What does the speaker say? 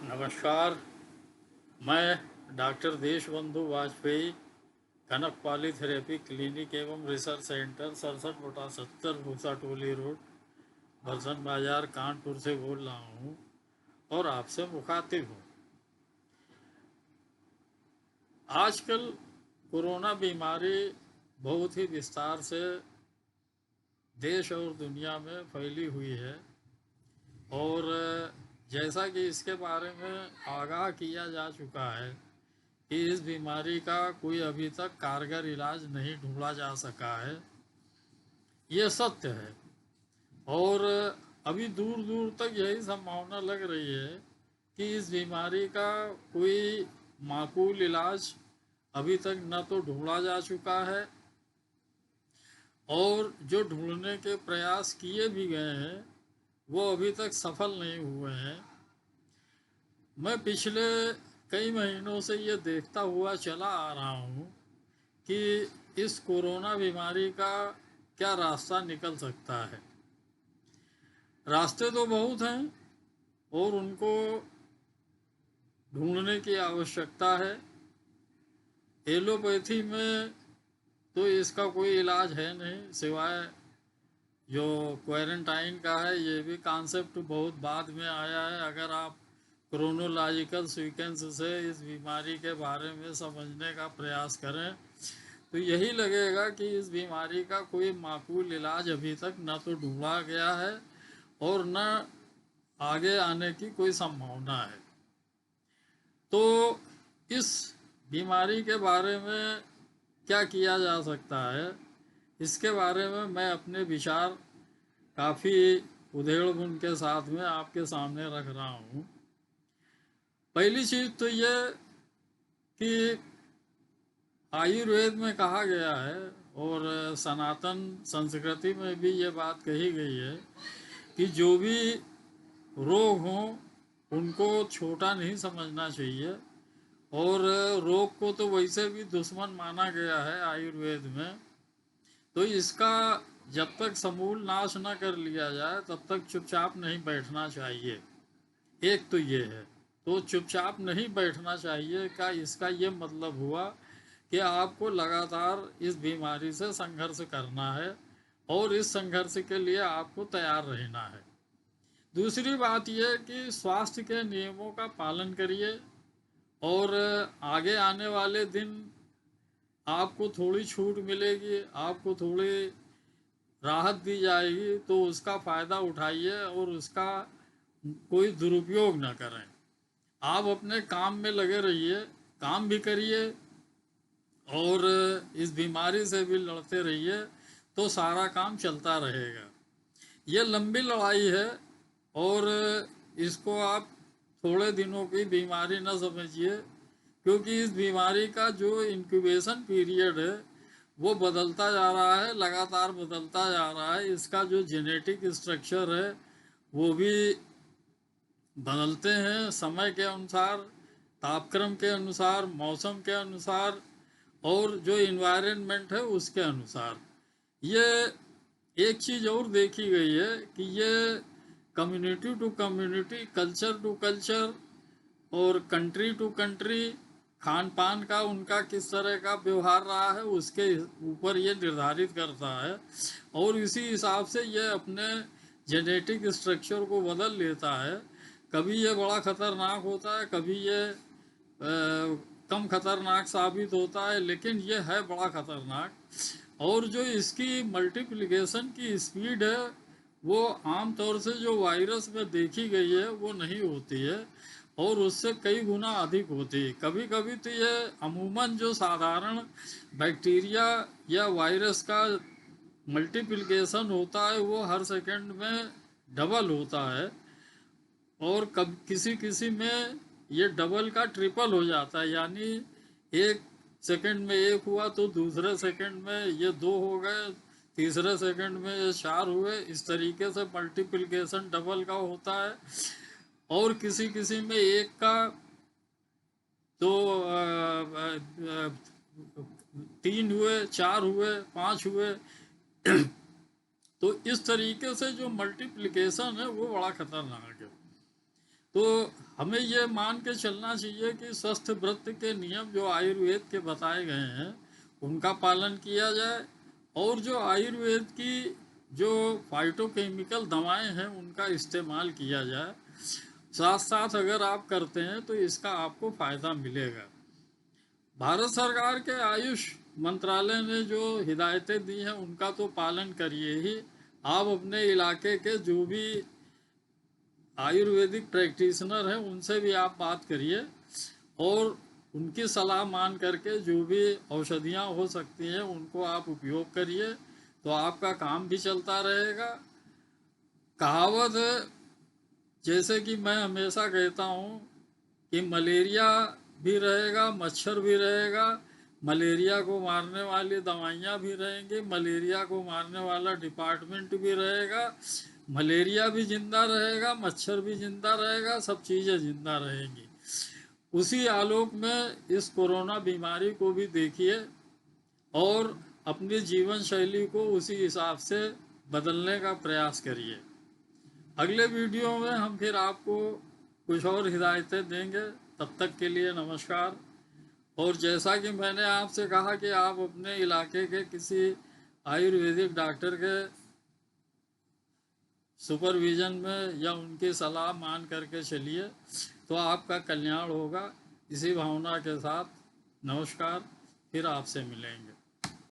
नमस्कार। मैं डॉक्टर देशबंधु वाजपेयी, कनकपाली थेरेपी क्लिनिक एवं रिसर्च सेंटर 67/70 भूसा टोली रोड, बरसन बाजार, कानपुर से बोल रहा हूँ और आपसे मुखातिब हूँ। आजकल कोरोना बीमारी बहुत ही विस्तार से देश और दुनिया में फैली हुई है और जैसा कि इसके बारे में आगाह किया जा चुका है कि इस बीमारी का कोई अभी तक कारगर इलाज नहीं ढूंढा जा सका है, ये सत्य है। और अभी दूर दूर तक यही संभावना लग रही है कि इस बीमारी का कोई माकूल इलाज अभी तक न तो ढूंढा जा चुका है और जो ढूंढने के प्रयास किए भी गए हैं वो अभी तक सफल नहीं हुए हैं। मैं पिछले कई महीनों से ये देखता हुआ चला आ रहा हूँ कि इस कोरोना बीमारी का क्या रास्ता निकल सकता है। रास्ते तो बहुत हैं और उनको ढूंढने की आवश्यकता है। एलोपैथी में तो इसका कोई इलाज है नहीं सिवाय जो क्वारंटाइन का है। ये भी कॉन्सेप्ट बहुत बाद में आया है। अगर आप क्रोनोलॉजिकल सीक्वेंस से इस बीमारी के बारे में समझने का प्रयास करें तो यही लगेगा कि इस बीमारी का कोई माकूल इलाज अभी तक न तो ढूंढा गया है और न आगे आने की कोई संभावना है। तो इस बीमारी के बारे में क्या किया जा सकता है, इसके बारे में मैं अपने विचार काफ़ी उधेड़-बुन के साथ में आपके सामने रख रहा हूँ। पहली चीज़ तो ये कि आयुर्वेद में कहा गया है और सनातन संस्कृति में भी ये बात कही गई है कि जो भी रोग हों उनको छोटा नहीं समझना चाहिए और रोग को तो वैसे भी दुश्मन माना गया है आयुर्वेद में। तो इसका जब तक समूल नाश न कर लिया जाए तब तक चुपचाप नहीं बैठना चाहिए। एक तो ये है। तो चुपचाप नहीं बैठना चाहिए का इसका ये मतलब हुआ कि आपको लगातार इस बीमारी से संघर्ष करना है और इस संघर्ष के लिए आपको तैयार रहना है। दूसरी बात यह कि स्वास्थ्य के नियमों का पालन करिए और आगे आने वाले दिन आपको थोड़ी छूट मिलेगी, आपको थोड़ी राहत दी जाएगी, तो उसका फ़ायदा उठाइए और उसका कोई दुरुपयोग ना करें। आप अपने काम में लगे रहिए, काम भी करिए और इस बीमारी से भी लड़ते रहिए, तो सारा काम चलता रहेगा। ये लंबी लड़ाई है और इसको आप थोड़े दिनों की बीमारी न समझिए, क्योंकि इस बीमारी का जो इंक्यूबेशन पीरियड है वो बदलता जा रहा है, लगातार बदलता जा रहा है। इसका जो जेनेटिक स्ट्रक्चर है वो भी बदलते हैं समय के अनुसार, तापक्रम के अनुसार, मौसम के अनुसार और जो इन्वायरमेंट है उसके अनुसार। ये एक चीज़ और देखी गई है कि ये community to community, culture to culture और कंट्री टू कंट्री, खान पान का उनका किस तरह का व्यवहार रहा है उसके ऊपर ये निर्धारित करता है और इसी हिसाब से ये अपने जेनेटिक स्ट्रक्चर को बदल लेता है। कभी ये बड़ा खतरनाक होता है, कभी ये कम खतरनाक साबित होता है, लेकिन ये है बड़ा खतरनाक। और जो इसकी मल्टीप्लिकेशन की स्पीड है वो आम तौर से जो वायरस में देखी गई है वो नहीं होती है और उससे कई गुना अधिक होती है। कभी कभी तो ये अमूमन जो साधारण बैक्टीरिया या वायरस का मल्टीप्लिकेशन होता है वो हर सेकंड में डबल होता है और कब किसी किसी में ये डबल का ट्रिपल हो जाता है। यानी एक सेकंड में एक हुआ तो दूसरे सेकंड में ये दो हो गए, तीसरे सेकंड में ये चार हुए। इस तरीके से मल्टीप्लिकेशन डबल का होता है। और किसी किसी में एक का तो तीन हुए, चार हुए, पांच हुए। तो इस तरीके से जो मल्टीप्लिकेशन है वो बड़ा खतरनाक है। तो हमें ये मान के चलना चाहिए कि स्वस्थ व्रत के नियम जो आयुर्वेद के बताए गए हैं उनका पालन किया जाए, और जो आयुर्वेद की जो फाइटोकेमिकल दवाएं हैं उनका इस्तेमाल किया जाए। साथ साथ अगर आप करते हैं तो इसका आपको फ़ायदा मिलेगा। भारत सरकार के आयुष मंत्रालय ने जो हिदायतें दी हैं उनका तो पालन करिए ही। आप अपने इलाके के जो भी आयुर्वेदिक प्रैक्टिशनर हैं उनसे भी आप बात करिए, और उनकी सलाह मान करके जो भी औषधियाँ हो सकती हैं उनको आप उपयोग करिए, तो आपका काम भी चलता रहेगा। कहावत है, जैसे कि मैं हमेशा कहता हूँ कि मलेरिया भी रहेगा, मच्छर भी रहेगा, मलेरिया को मारने वाली दवाइयाँ भी रहेंगी, मलेरिया को मारने वाला डिपार्टमेंट भी रहेगा, मलेरिया भी जिंदा रहेगा, मच्छर भी जिंदा रहेगा, सब चीज़ें जिंदा रहेंगी। उसी आलोक में इस कोरोना बीमारी को भी देखिए और अपनी जीवन शैली को उसी हिसाब से बदलने का प्रयास करिए। अगले वीडियो में हम फिर आपको कुछ और हिदायतें देंगे। तब तक के लिए नमस्कार। और जैसा कि मैंने आपसे कहा कि आप अपने इलाके के किसी आयुर्वेदिक डॉक्टर के सुपरविज़न में या उनकी सलाह मान करके चलिए, तो आपका कल्याण होगा। इसी भावना के साथ नमस्कार, फिर आपसे मिलेंगे।